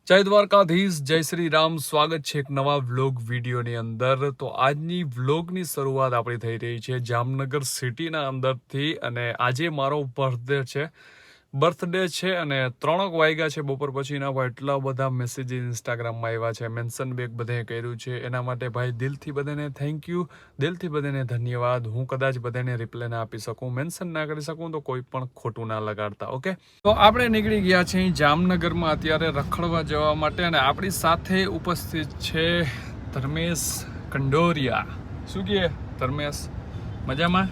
જય દ્વારકાધીશ, જય શ્રી રામ. સ્વાગત છે એક નવા વ્લોગ વિડીયોની અંદર. તો આજની વ્લોગની શરૂઆત આપણી થઈ રહી છે જામનગર સિટીના અંદરથી. અને આજે મારો બર્થડે છે અને 3 વાગ્યા છે બપોર પછીના. એટલા બધા મેસેજીસ ઇન્સ્ટાગ્રામમાં આવ્યા છે, મેન્શન બેક બધે કર્યું છે. એના માટે ભાઈ દિલથી બધાને થેન્ક યુ, દિલથી બધાને ધન્યવાદ. હું કદાચ બધાને રિપ્લાય ના આપી શકું, મેન્શન ના કરી શકું તો કોઈ પણ ખોટું ના લગાડતા. ઓકે, તો આપણે નીકળી ગયા છીએ જામનગરમાં અત્યારે રખડવા જવા માટે. અને આપણી સાથે ઉપસ્થિત છે ધર્મેશ કંડોરિયા. શું કહે ધર્મેશ? મજામાં?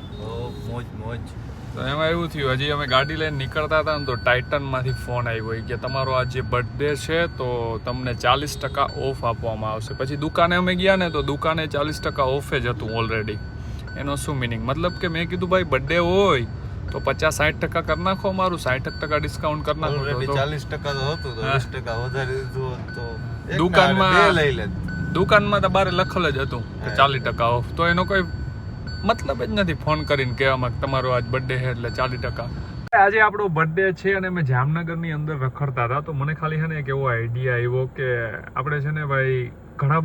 મોજ મોજ. તો એમાં એવું થયું, હજી અમે ગાડી લઈને નીકળતા હતા ને તો ટાઇટનમાંથી ફોન આવ્યો કે તમારો આજે બર્થડે છે તો તમને 40% ઓફ આપવામાં આવશે. પછી દુકાને અમે ગયા ને તો દુકાને 40% ઓફ જ હતું ઓલરેડી. એનો શું મિનિંગ? મતલબ કે મેં કીધું ભાઈ બર્થડે હોય તો 50-60% કરી નાખો, મારું 60% ડિસ્કાઉન્ટ કરી નાખો. 40% તો હતું તો 20% વધારી દીધું તો દુકાનમાં તો બારે લખેલ જ હતું કે 40% ઓફ. તો એનો કોઈ મતલબ જ નથી ફોન કરીને કહેવામાં તમારો આજ બર્થડે છે એટલે 40%. આજે આપણો બર્થડે છે અને અમે જામનગરની અંદર રખડતા હતા તો મને ખાલી છે ને એક એવો આઈડિયા આવ્યો કે આપણે છે ને ભાઈ ઘણા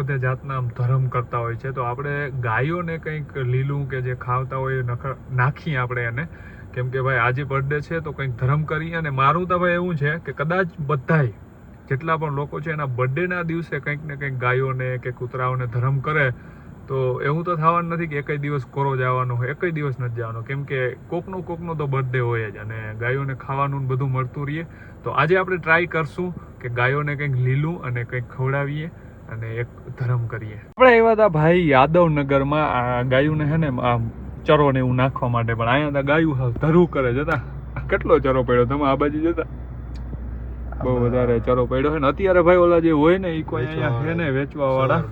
બધા જાતના ધર્મ કરતા હોય છે. તો આપણે ગાયોને કંઈક લીલું કે જે ખાવતા હોય નાખીએ આપણે એને, કેમ કે ભાઈ આજે બર્થડે છે તો કંઈક ધર્મ કરીએ. અને મારું તો ભાઈ એવું છે કે કદાચ બધાય જેટલા પણ લોકો છે એના બર્થડેના દિવસે કંઈક ને કંઈક ગાયોને કે કૂતરાઓને ધર્મ કરે તો એવું તો થવાનું નથી કે એકય દિવસ કોરો જવાનો હોય, એકય દિવસ નથી જવાનો, કેમ કે કોકનો તો બર્થડે હોય જ અને ગાયોને ખાવાનું બધું મળતું રહીએ. તો આજે આપણે ટ્રાય કરશું કે ગાયોને કંઈક લીલું અને કંઈક ખવડાવીએ અને એક ધર્મ કરીએ. આપણે આવ્યા હતા ભાઈ યાદવનગરમાં ગાયોને છે ને ચરો ને એવું નાખવા માટે, પણ અહીંયા ગાયું ધરું કરે જતા. કેટલો ચરો પડ્યો તમે આ બાજુ જતા? બહુ વધારે ચરો પડ્યો છે ને અત્યારે ભાઈ ઓલા જે હોય ને એ કોઈ અહીંયા છે ને વેચવા વાળા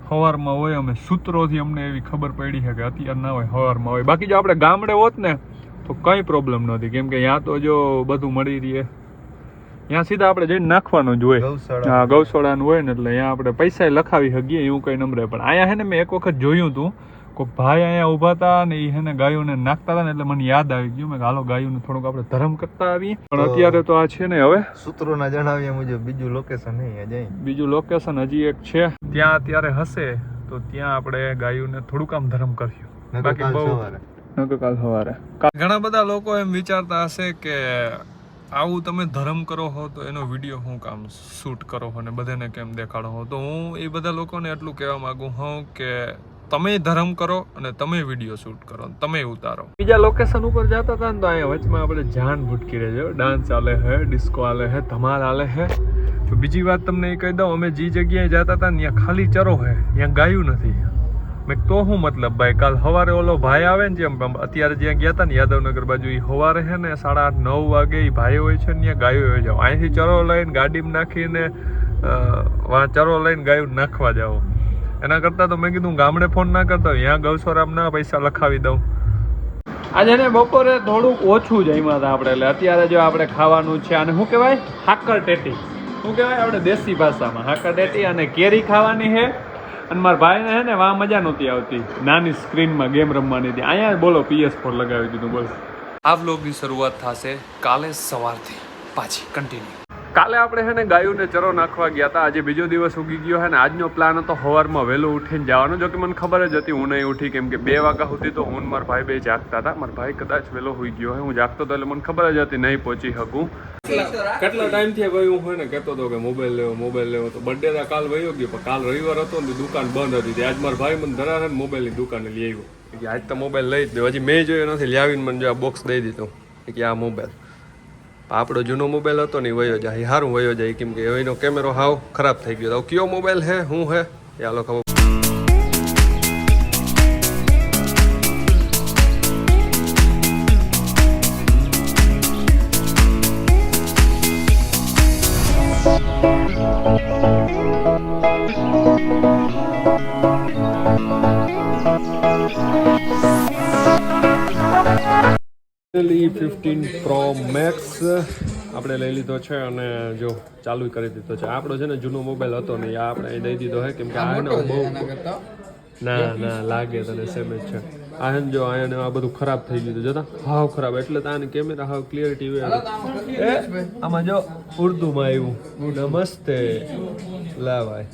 સવારમાં હોય. અમે સૂત્રોથી અમને એવી ખબર પડી છે કે અત્યારે ના હોય, સવારમાં હોય. બાકી જો આપણે ગામડે હોત ને તો કંઈ પ્રોબ્લેમ નહોતી, કેમ કે ત્યાં તો જો બધું મળી રહે. ત્યાં સીધા આપણે જઈને નાખવાનું જ હોય. હા, ગૌશાળાનું હોય ને એટલે અહીંયા આપણે પૈસા લખાવી શકીએ એવું કંઈ નમરે. પણ અહીંયા છે ને મેં એક વખત જોયું હતું, કોઈ ભાઈ અહીંયા ઊભા હતા ને એ છે ને ગાયોને નાખતા હતા ને એટલે મને યાદ આવી ગયું મેં હાલો ગાયોને થોડુંક આપણે ધર્મ કરતા આવીએ. પણ અત્યારે તો આ છે ને હવે સૂત્રોના જણાવ્યા મુજબ બીજું લોકેશન હજી એક છે, ત્યાં અત્યારે હશે તો ત્યાં આપણે ગાયોને થોડુંક આમ ધર્મ કર્યું. બાકી બહુ કાલ સવારે ઘણા બધા લોકો એમ વિચારતા હશે કે આવું તમે ધર્મ કરો હો તો એનો વિડીયો હું કામ શૂટ કરો હો ને બધાને કેમ દેખાડો હો. તો હું એ બધા લોકોને એટલું કહેવા માંગુ હું કે તમે ધર્મ કરો અને તમે વિડીયો શૂટ કરો, તમે ઉતારો. બીજા લોકેશન ઉપર જતા હતા ને તો અહીંયા વચમાં આપણે જાન ભૂટકી રહેજો, ડાન્સ ચાલે હે, ડિસ્કો હાલે હે, ધમાલ હાલે હે. તો બીજી વાત તમને એ કહી દઉં, અમે જે જગ્યાએ જતા હતા ને ત્યાં ખાલી ચરો હે, ત્યાં ગાયું નથી. મેં તો શું મતલબ ભાઈ, કાલ સવારે ઓલો ભાઈ આવે ને જેમ અત્યારે જ્યાં ગયા હતા ને યાદવનગર બાજુ, એ સવારે છે ને 8:30-9 વાગે એ ભાઈ હોય છે ને ત્યાં ગાયો હોય જાવ. અહીંથી ચરો લઈને ગાડીમાં નાખીને ચરો લઈને ગાયું નાખવા જાઓ. એના કરતાં તો મેં કીધું ગામડે ફોન ના કરતા હોય, ત્યાં ગૌશાળામાં પૈસા લખાવી દઉં. આજે ને બપોરે થોડુંક ઓછું જમ્યા હતા આપણે, એટલે અત્યારે જો આપણે ખાવાનું છે અને શું કહેવાય હાકર ટેટી, શું કહેવાય આપણે દેશી ભાષામાં હાકર ટેટી અને કેરી ખાવાની છે. અને મારા ભાઈને છે ને વાં મજા નહોતી આવતી નાની સ્ક્રીનમાં ગેમ રમવાની હતી. અહીંયા બોલો PS4 લગાવી દીધું. બોલો આ વ્લોગની શરૂઆત થશે કાલે સવારથી પાછી કન્ટિન્યુ. કાલે આપણે છે ને ગાયોને ચરો નાખવા ગયા હતા, આજે બીજો દિવસ ઉગી ગયો છે ને આજનો પ્લાન હતો સવારમાં વહેલું ઉઠીને જવાનો. જો કે મને ખબર જ હતી હું નહીં ઉઠી, કેમ કે 2 વાગ્યા સુધી તો હું મારા ભાઈ બે જાગતા હતા. મારા ભાઈ કદાચ વહેલો હોઈ ગયો હોય, હું જાગતો હતો એટલે મને ખબર જ હતી નહીં પહોંચી શકું. કેટલા ટાઈમથી ભાઈ હું હોય ને કહેતો હતો કે મોબાઈલ લેવો તો બર્થડે કાલ વયો ગયો, પણ કાલ રવિવાર હતો ને દુકાન બંધ હતી. આજ મારા ભાઈ મને ધરાવે ને મોબાઈલની દુકાને લઈ આવ્યો કે આજ તો મોબાઈલ લઈ જ દે. હજી મેં જોયો નથી, લાવીને મને જો આ બોક્સ દઈ દીધું કે આ મોબાઈલ આપણો જૂનો મોબાઈલ હતો ને વયો જાય, સારું વયો જાય, કેમ કે એનો કેમેરો હાવ ખરાબ થઈ ગયો. કયો મોબાઈલ હે શું હે એ આ લોકો E15 Pro Max આપણે લઈ લીધો છે અને જો ચાલુ કરી દીધો છે. આપણો છે ને જૂનો મોબાઈલ હતો ને આપણે દઈ દીધો છે, કેમ કે આ ને બહુ ના લાગે તને સેમ જ છે. આને જો આને આ બધું ખરાબ થઈ ગયું હતું જતા હાવ ખરાબ એટલે તો આને કેમેરા હાવ ક્લિયરિટી હોય આમાં જો ઉર્દુમાં આવ્યું નમસ્તે લા ભાઈ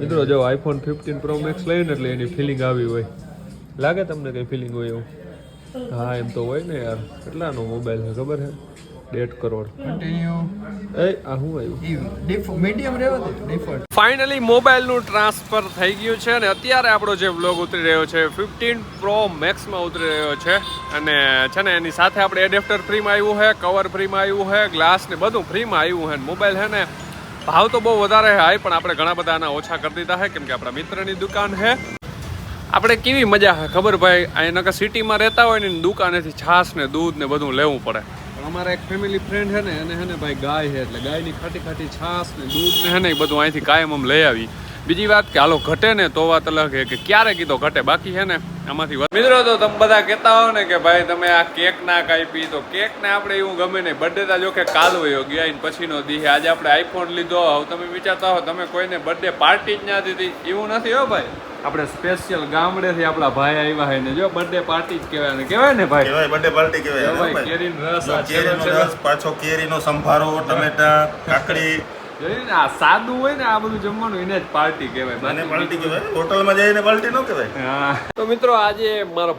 મિત્રો જો આઈફોન 15 પ્રો મેક્સ લઈને એટલે એની ફિલિંગ આવી હોય લાગે તમને કઈ ફિલિંગ હોય એવું હા એમ તો હોય ને યાર કેટલાનો મોબાઈલ છે ખબર છે 1.5 કરોડ એ આ હું આવ્યું મીડિયમ રહેવા દે ડિફોલ્ટ ફાઇનલી મોબાઈલનું ટ્રાન્સફર થઈ ગયું છે અને અત્યારે આપણો જે વ્લોગ ઉતરી રહ્યો છે 15 પ્રો મેક્સમાં ઉતરી રહ્યો છે અને છે ને એની સાથે આપણે એડેપ્ટર ફ્રીમાં આવ્યું છે કવર ફ્રીમાં આવ્યું છે ગ્લાસ ને બધું ફ્રીમાં આવ્યું છે મોબાઈલ છે ને ભાવ તો બહુ વધારે હાય પણ આપણે ઘણા બધા આના ઓછા કરી દીધા છે કેમ કે આપણા મિત્રની દુકાન છે આપણે કેવી મજા છે ખબર ભાઈ અહીંયા સિટીમાં રહેતા હોય ને દુકાનેથી છાશ ને દૂધ ને બધું લેવું પડે અમારા એક ફેમિલી ફ્રેન્ડ છે ને એને હે ને ભાઈ ગાય છે એટલે ગાયની ખાટી ખાટી છાશ ને દૂધ ને હે ને એ બધું અહીંથી કાયમ આમ લઈ આવી બીજી વાત કે હાલો ઘટે ને તો વાત અલગ છે કે ક્યારે કીધો ઘટે બાકી છે ને આમાંથી મિત્રો તો તમે બધા કહેતા હો ને કે ભાઈ તમે આ કેક ના કાપી તો કેક ને આપણે એવું ગમે નહીં બર્થડે તા જો કે કાલ હોય ગયા પછીનો દી આજે આપણે આઈફોન લીધો હવે તમે વિચારતા હો તમે કોઈને બર્થડે પાર્ટી જ ના દીધી એવું નથી હો ભાઈ આપણે સ્પેશિયલ ગામડેથી આપણા ભાઈ આવ્યા છે ને જો બર્થડે પાર્ટી જ કહેવાય ને કહેવાય ને ભાઈ કહેવાય બર્થડે પાર્ટી કહેવાય ભાઈ કેરીનો રસ કેરીનો રસ પાછો કેરીનો સંભારો ટમેટા કાકડી જોયું ને આ સાદું હોય ને આ બધું જમવાનું એને જ પાર્ટી કહેવાય મને પાર્ટી કહેવાય હોટલમાં જઈને પાર્ટી ન કહેવાય હા તો મિત્રો આજે મારો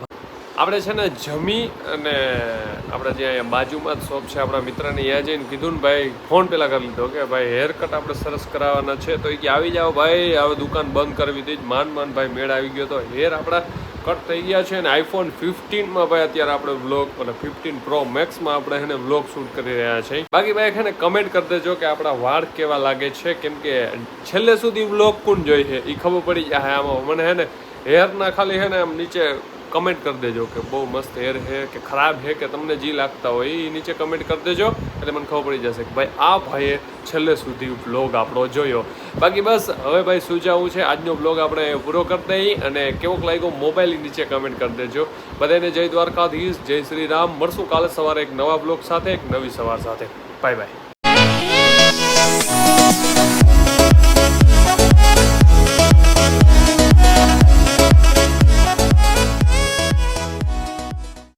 આપણે છે ને જમી અને આપણે જે અહીંયા બાજુમાં જ શોપ છે આપણા મિત્રને ત્યાં જઈને કીધું ને ભાઈ ફોન પેલા કરી લીધો કે ભાઈ હેર કટ આપણે સરસ કરાવવાના છે તો એ કે આવી જાઓ ભાઈ હવે દુકાન બંધ કરવી હતી માન ભાઈ મેળ આવી ગયો તો હેર આપણા કટ થઈ ગયા છે અને આઈફોન 15માં ભાઈ અત્યારે આપણે વ્લોગ અને 15 પ્રો મેક્સમાં આપણે એને વ્લોગ શૂટ કરી રહ્યા છીએ બાકી ભાઈ એને કમેન્ટ કરી દેજો કે આપણા વાળ કેવા લાગે છે કેમ કે છેલ્લે સુધી વ્લોગ કોણ જોઈ છે એ ખબર પડી જાય આમાં મને હે ને હેરના ખાલી હે ને આમ નીચે કમેન્ટ કરી દેજો કે બહુ મસ્ત હેર છે કે ખરાબ છે કે તમને જે લાગતા હોય એ નીચે કમેન્ટ કરી દેજો એટલે મને ખબર પડી જશે કે ભાઈ આ ભાઈએ છેલ્લે સુધી વ્લોગ આપણો જોયો બાકી બસ હવે ભાઈ શું જવું છે આજનો વ્લોગ આપણે પૂરો કરી દઈએ અને કેવોક લાગ્યો મોબાઈલ નીચે કમેન્ટ કરી દેજો બધાને જય દ્વારકાધીશ જય શ્રી રામ મળશું કાલે સવારે એક નવા વ્લોગ સાથે એક નવી સવાર સાથે બાય બાય